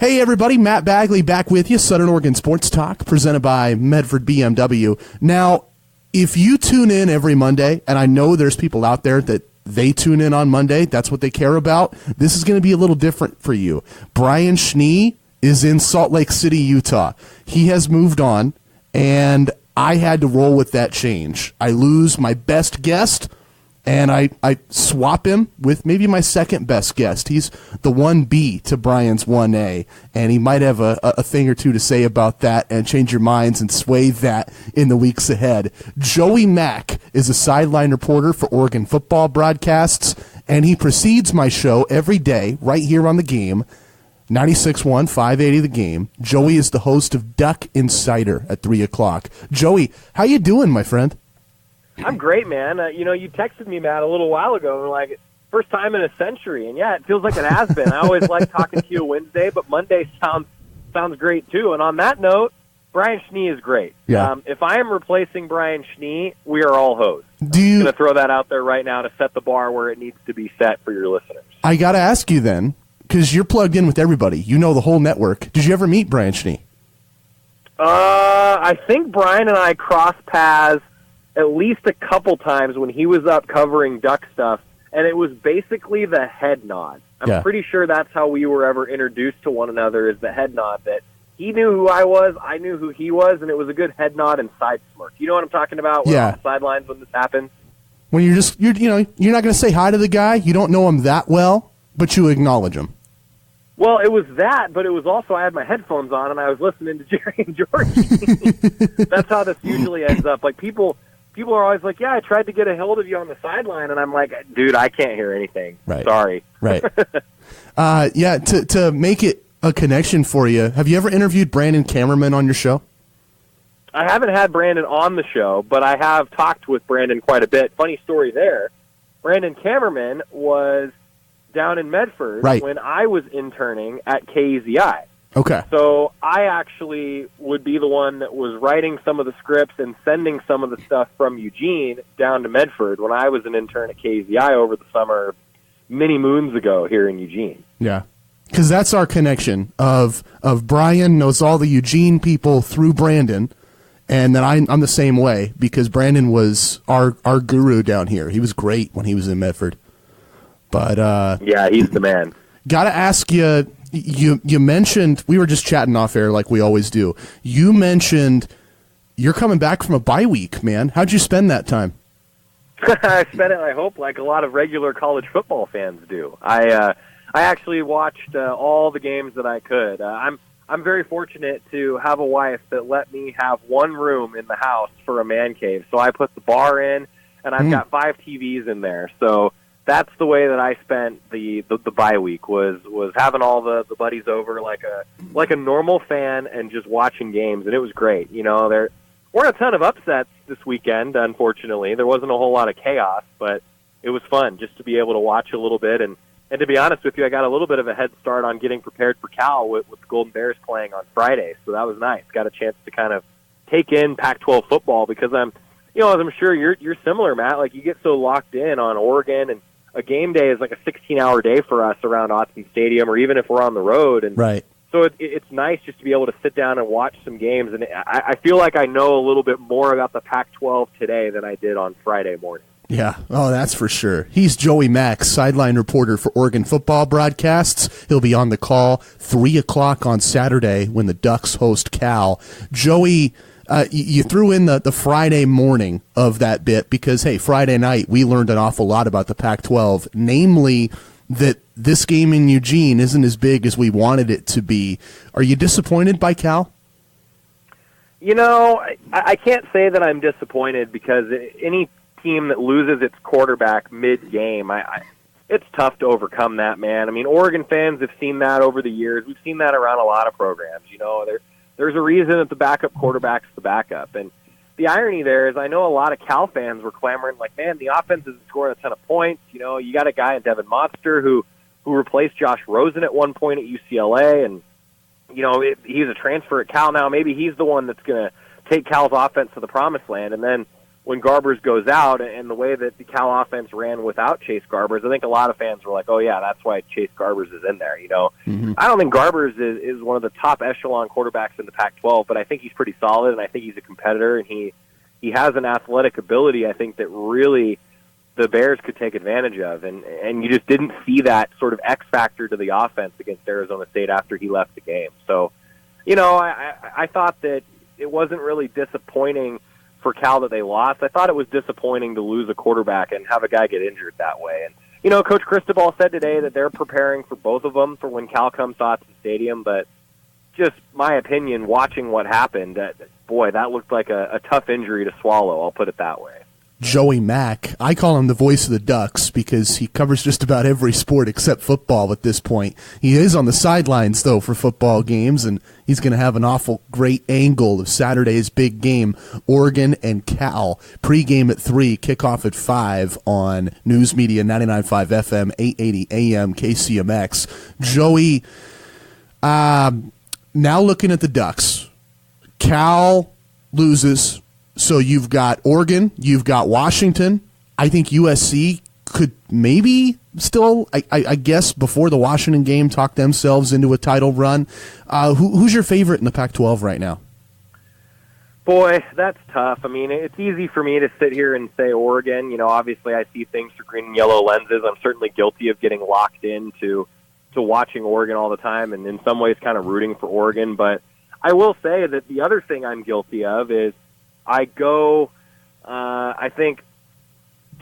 Hey everybody, Matt Bagley back with you, Southern Oregon Sports Talk, presented by Medford BMW. Now, if you tune in every Monday, and I know there's people out there that they tune in on Monday, that's what they care about, this is going to be a little different for you. Brian Schnee is in Salt Lake City, Utah. He has moved on, and I had to roll with that change. I lose my best guest, and I swap him with maybe my second best guest. He's the 1B to Brian's 1A, and he might have a thing or two to say about that and change your minds and sway that in the weeks ahead. Joey Mack is a sideline reporter for Oregon football broadcasts, and he precedes my show every day right here on The Game, 96.1, 580 The Game. Joey is the host of Duck Insider at 3 o'clock. Joey, how you doing, my friend? I'm great, man. You texted me, Matt, a little while ago, and like, first time in a century, and yeah, it feels like it has been. I always like talking to you Wednesday, but Monday sounds great too. And on that note, Brian Schnee is great. Yeah. If I am replacing Brian Schnee, we are all hosts. I'm going to throw that out there right now to set the bar where it needs to be set for your listeners. I got to ask you then, because you're plugged in with everybody. You know the whole network. Did you ever meet Brian Schnee? I think Brian and I crossed paths at least a couple times when he was up covering Duck stuff, and it was basically the head nod. I'm pretty sure that's how we were ever introduced to one another, is the head nod, that he knew who I was, I knew who he was, and it was a good head nod and side smirk. You know what I'm talking about? We're on the sidelines when this happens. When you're not going to say hi to the guy, you don't know him that well, but you acknowledge him. Well, it was that, but it was also I had my headphones on and I was listening to Jerry and George. That's how this usually ends up. Like people are always like, yeah, I tried to get a hold of you on the sideline, and I'm like, dude, I can't hear anything. Right. Sorry. Right. To make it a connection for you, have you ever interviewed Brandon Cameraman on your show? I haven't had Brandon on the show, but I have talked with Brandon quite a bit. Funny story there. Brandon Cameraman was down in Medford when I was interning at KEZI. Okay. So I actually would be the one that was writing some of the scripts and sending some of the stuff from Eugene down to Medford when I was an intern at KZI over the summer many moons ago here in Eugene. Yeah. Because that's our connection of Brian knows all the Eugene people through Brandon, and then I'm the same way because Brandon was our guru down here. He was great when he was in Medford. But yeah, he's the man. Got to ask you. You mentioned, we were just chatting off air like we always do. You mentioned you're coming back from a bye week, man. How'd you spend that time? I spent it, I hope, like a lot of regular college football fans do. I actually watched all the games that I could. I'm very fortunate to have a wife that let me have one room in the house for a man cave. So I put the bar in, and I've got 5 TVs in there. So that's the way that I spent the bye week was having all the buddies over like a normal fan and just watching games, and it was great. You know, there weren't a ton of upsets this weekend, unfortunately. There wasn't a whole lot of chaos, but it was fun just to be able to watch a little bit. And to be honest with you, I got a little bit of a head start on getting prepared for Cal with the Golden Bears playing on Friday, so that was nice. Got a chance to kind of take in Pac-12 football because as I'm sure you're similar, Matt. Like you get so locked in on Oregon, and a game day is like a 16-hour day for us around Autzen Stadium, or even if we're on the road. And right. So it's nice just to be able to sit down and watch some games. And I feel like I know a little bit more about the Pac-12 today than I did on Friday morning. Yeah, oh, that's for sure. He's Joey Mack, sideline reporter for Oregon football broadcasts. He'll be on the call 3 o'clock on Saturday when the Ducks host Cal. Joey, you threw in the Friday morning of that bit because, hey, Friday night we learned an awful lot about the Pac-12, namely that this game in Eugene isn't as big as we wanted it to be. Are you disappointed by Cal? You know, I can't say that I'm disappointed because any team that loses its quarterback mid-game, it's tough to overcome that, man. I mean, Oregon fans have seen that over the years. We've seen that around a lot of programs. You know, there's a reason that the backup quarterback's the backup. And the irony there is I know a lot of Cal fans were clamoring, like, man, the offense isn't scoring a ton of points. You know, you got a guy in Devin Monster who replaced Josh Rosen at one point at UCLA, and, you know, he's a transfer at Cal now. Maybe he's the one that's going to take Cal's offense to the promised land. And then when Garbers goes out and the way that the Cal offense ran without Chase Garbers, I think a lot of fans were like, oh, yeah, that's why Chase Garbers is in there. I don't think Garbers is one of the top echelon quarterbacks in the Pac-12, but I think he's pretty solid, and I think he's a competitor, and he has an athletic ability, I think, that really the Bears could take advantage of. And you just didn't see that sort of X factor to the offense against Arizona State after he left the game. So, I thought that it wasn't really disappointing for Cal that they lost. I thought it was disappointing to lose a quarterback and have a guy get injured that way. And, Coach Cristobal said today that they're preparing for both of them for when Cal comes to Autzen Stadium, but just my opinion, watching what happened, that looked like a tough injury to swallow, I'll put it that way. Joey Mack, I call him the voice of the Ducks because he covers just about every sport except football at this point. He is on the sidelines, though, for football games, and he's going to have an awful great angle of Saturday's big game, Oregon and Cal. Pre-game at 3, kickoff at 5 on News Media 99.5 FM, 880 AM, KCMX. Joey, now looking at the Ducks, Cal loses. So you've got Oregon, you've got Washington. I think USC could maybe still, I guess, before the Washington game, talk themselves into a title run. Who's your favorite in the Pac-12 right now? Boy, that's tough. I mean, it's easy for me to sit here and say Oregon. Obviously I see things through green and yellow lenses. I'm certainly guilty of getting locked into watching Oregon all the time and in some ways kind of rooting for Oregon. But I will say that the other thing I'm guilty of is I go, I think,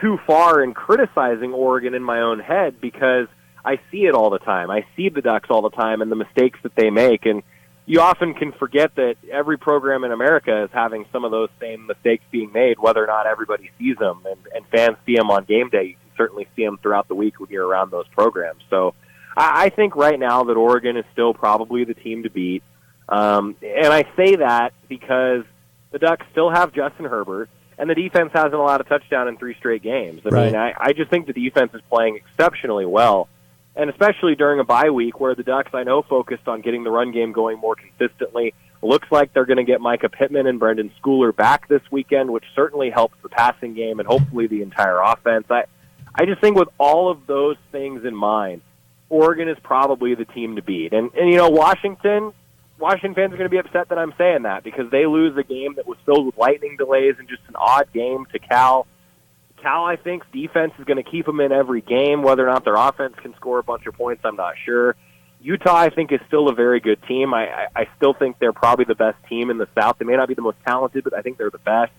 too far in criticizing Oregon in my own head because I see it all the time. I see the Ducks all the time and the mistakes that they make. And you often can forget that every program in America is having some of those same mistakes being made, whether or not everybody sees them. And fans see them on game day. You can certainly see them throughout the week when you're around those programs. So I think right now that Oregon is still probably the team to beat. And I say that because the Ducks still have Justin Herbert, and the defense hasn't allowed a touchdown in 3 straight games. I mean, I just think the defense is playing exceptionally well, and especially during a bye week where the Ducks, I know, focused on getting the run game going more consistently. Looks like they're going to get Micah Pittman and Brendan Schooler back this weekend, which certainly helps the passing game and hopefully the entire offense. I just think with all of those things in mind, Oregon is probably the team to beat. And Washington fans are going to be upset that I'm saying that because they lose a game that was filled with lightning delays and just an odd game to Cal. Cal, I think, defense is going to keep them in every game. Whether or not their offense can score a bunch of points, I'm not sure. Utah, I think, is still a very good team. I still think they're probably the best team in the South. They may not be the most talented, but I think they're the best.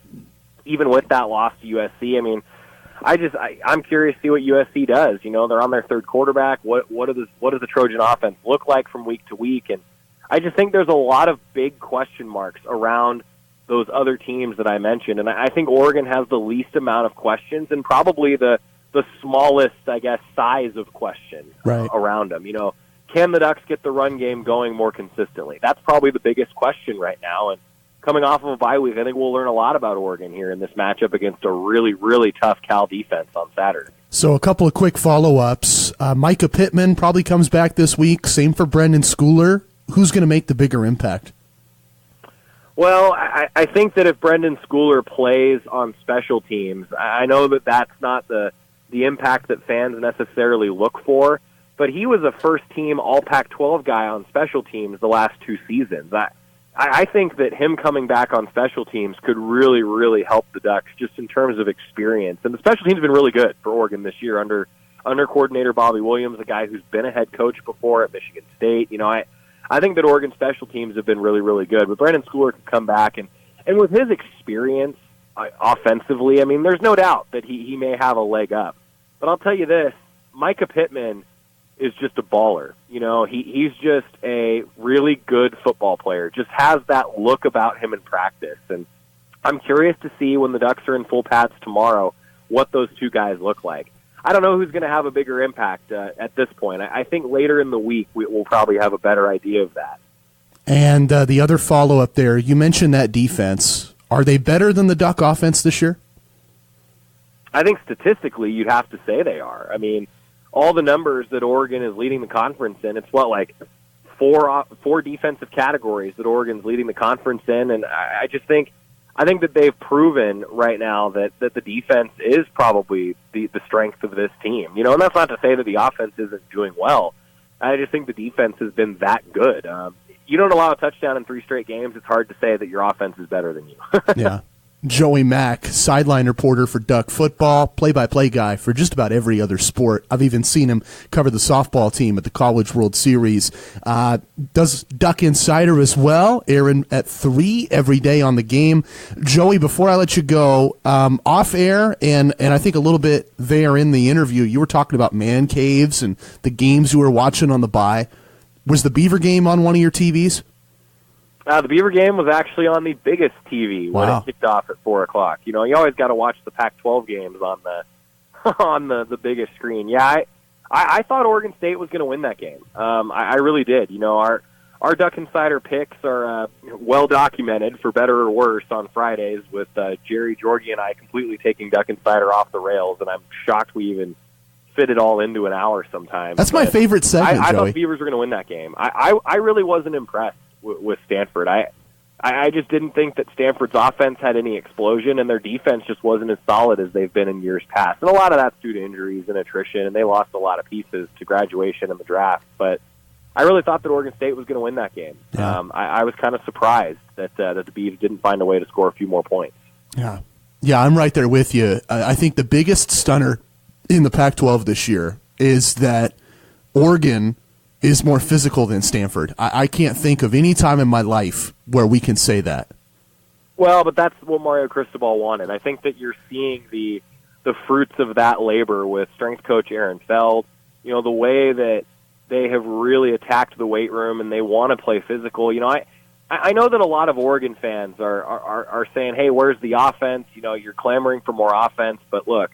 Even with that loss to USC, I mean, I'm curious to see what USC does. They're on their third quarterback. What does the Trojan offense look like from week to week? And I just think there's a lot of big question marks around those other teams that I mentioned, and I think Oregon has the least amount of questions and probably the smallest, I guess, size of questions around them. Can the Ducks get the run game going more consistently? That's probably the biggest question right now, and coming off of a bye week, I think we'll learn a lot about Oregon here in this matchup against a really, really tough Cal defense on Saturday. So a couple of quick follow-ups. Micah Pittman probably comes back this week. Same for Brendan Schooler. Who's going to make the bigger impact? Well, I think that if Brendan Schooler plays on special teams, I know that that's not the impact that fans necessarily look for, but he was a first-team All-Pac-12 guy on special teams the last 2 seasons. I think that him coming back on special teams could really, really help the Ducks just in terms of experience. And the special teams have been really good for Oregon this year under coordinator Bobby Williams, a guy who's been a head coach before at Michigan State. I think that Oregon special teams have been really, really good. But Brendan Schooler could come back, and with his experience offensively, I mean, there's no doubt that he may have a leg up. But I'll tell you this, Micah Pittman is just a baller. He's just a really good football player, just has that look about him in practice. And I'm curious to see when the Ducks are in full pads tomorrow what those two guys look like. I don't know who's going to have a bigger impact at this point. I think later in the week we'll probably have a better idea of that. And the other follow-up there, you mentioned that defense. Are they better than the Duck offense this year? I think statistically you'd have to say they are. I mean, all the numbers that Oregon is leading the conference in, it's like four defensive categories that Oregon's leading the conference in, and I I think that they've proven right now that the defense is probably the strength of this team. You know, and that's not to say that the offense isn't doing well. I just think the defense has been that good. You don't allow a touchdown in 3 straight games, it's hard to say that your offense is better than you. Yeah. Joey Mack, sideline reporter for Duck football, play-by-play guy for just about every other sport. I've even seen him cover the softball team at the College World Series. Does Duck Insider as well, airing at 3 every day on the game. Joey, before I let you go, off air and I think a little bit there in the interview, you were talking about man caves and the games you were watching on the bye. Was the Beaver game on one of your TVs? The Beaver game was actually on the biggest TV when it kicked off at 4 o'clock. You know, you always got to watch the Pac-12 games on the on the biggest screen. Yeah, I thought Oregon State was going to win that game. I really did. You know, our Duck Insider picks are well documented, for better or worse, on Fridays, with Jerry, Georgie, and I completely taking Duck Insider off the rails, and I'm shocked we even fit it all into an hour sometimes. That's my favorite segment, I Joey. thought the Beavers were going to win that game. I really wasn't impressed with Stanford. I just didn't think that Stanford's offense had any explosion, and their defense just wasn't as solid as they've been in years past. And a lot of that's due to injuries and attrition, and they lost a lot of pieces to graduation and the draft. But I really thought that Oregon State was going to win that game. Yeah. I was kind of surprised that the Beavs didn't find a way to score a few more points. Yeah, I'm right there with you. I think the biggest stunner in the Pac-12 this year is that Oregon is more physical than Stanford. I can't think of any time in my life where we can say that. Well, but that's what Mario Cristobal wanted. I think that you're seeing the fruits of that labor with strength coach Aaron Feld. You know, the way that they have really attacked the weight room and they want to play physical. You know, I know that a lot of Oregon fans are saying, hey, where's the offense? You know, you're clamoring for more offense. But look,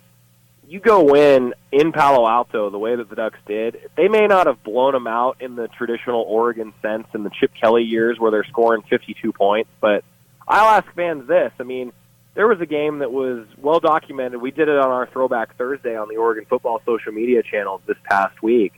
you go win in Palo Alto the way that the Ducks did. They may not have blown them out in the traditional Oregon sense in the Chip Kelly years where they're scoring 52 points, but I'll ask fans this. I mean, there was a game that was well documented. We did it on our Throwback Thursday on the Oregon football social media channels this past week.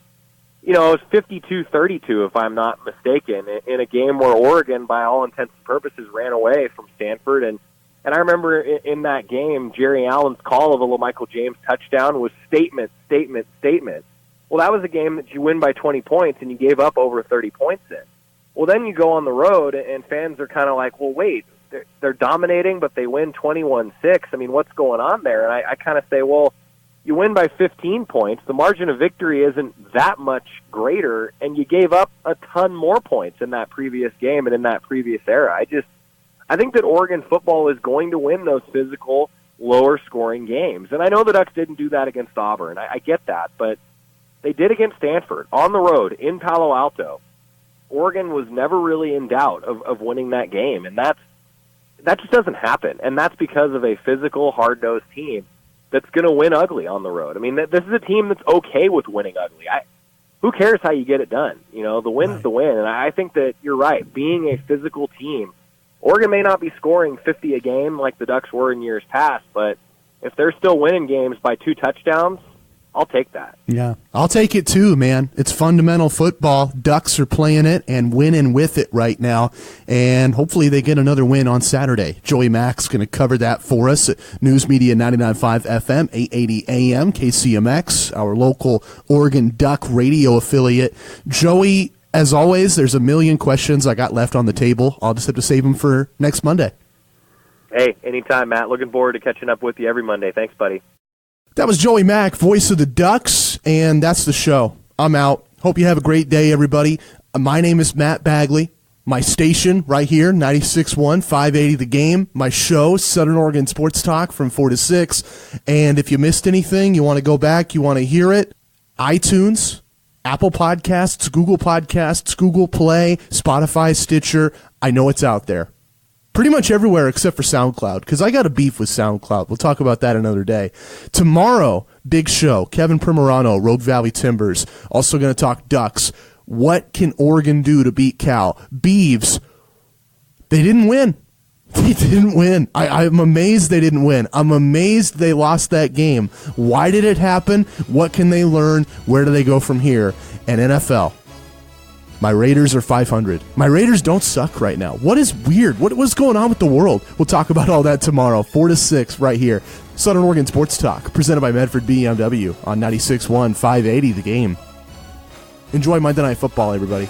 You know, it was 52-32, if I'm not mistaken, in a game where Oregon, by all intents and purposes, ran away from Stanford. And I remember in that game, Jerry Allen's call of a LaMichael James touchdown was statement, statement, statement. Well, that was a game that you win by 20 points, and you gave up over 30 points in. Well, then you go on the road, and fans are kind of like, well, wait, they're dominating, but they win 21-6. I mean, what's going on there? And I kind of say, well, you win by 15 points. The margin of victory isn't that much greater, and you gave up a ton more points in that previous game and in that previous era. I think that Oregon football is going to win those physical, lower-scoring games. And I know the Ducks didn't do that against Auburn. I get that, but they did against Stanford on the road in Palo Alto. Oregon was never really in doubt of winning that game, and that just doesn't happen. And that's because of a physical, hard-nosed team that's going to win ugly on the road. I mean, this is a team that's okay with winning ugly. Who cares how you get it done? You know, the win's the win. And I think that you're right. Being a physical team, Oregon may not be scoring 50 a game like the Ducks were in years past, but if they're still winning games by 2 touchdowns, I'll take that. Yeah, I'll take it too, man. It's fundamental football. Ducks are playing it and winning with it right now, and hopefully they get another win on Saturday. Joey Mack's going to cover that for us at News Media 99.5 FM, 880 AM, KCMX, our local Oregon Duck radio affiliate. Joey, as always, there's a million questions I got left on the table. I'll just have to save them for next Monday. Hey, anytime, Matt. Looking forward to catching up with you every Monday. Thanks, buddy. That was Joey Mack, voice of the Ducks, and that's the show. I'm out. Hope you have a great day, everybody. My name is Matt Bagley. My station right here, 96.1, 580 The Game. My show, Southern Oregon Sports Talk from 4 to 6. And if you missed anything, you want to go back, you want to hear it, iTunes, Apple Podcasts, Google Play, Spotify, Stitcher. I know it's out there. Pretty much everywhere except for SoundCloud, because I got a beef with SoundCloud. We'll talk about that another day. Tomorrow, big show. Kevin Primorano, Rogue Valley Timbers. Also going to talk Ducks. What can Oregon do to beat Cal? Beavs, they didn't win. They didn't win. I'm amazed they didn't win. I'm amazed they lost that game. Why did it happen? What can they learn? Where do they go from here? And NFL, My Raiders are 500. My Raiders don't suck right now. What is weird? What's going on with the world? We'll talk about all that tomorrow, 4 to 6, right here. Southern Oregon Sports Talk, presented by Medford BMW on 96.1, 580 The Game. Enjoy Monday Night Football, everybody.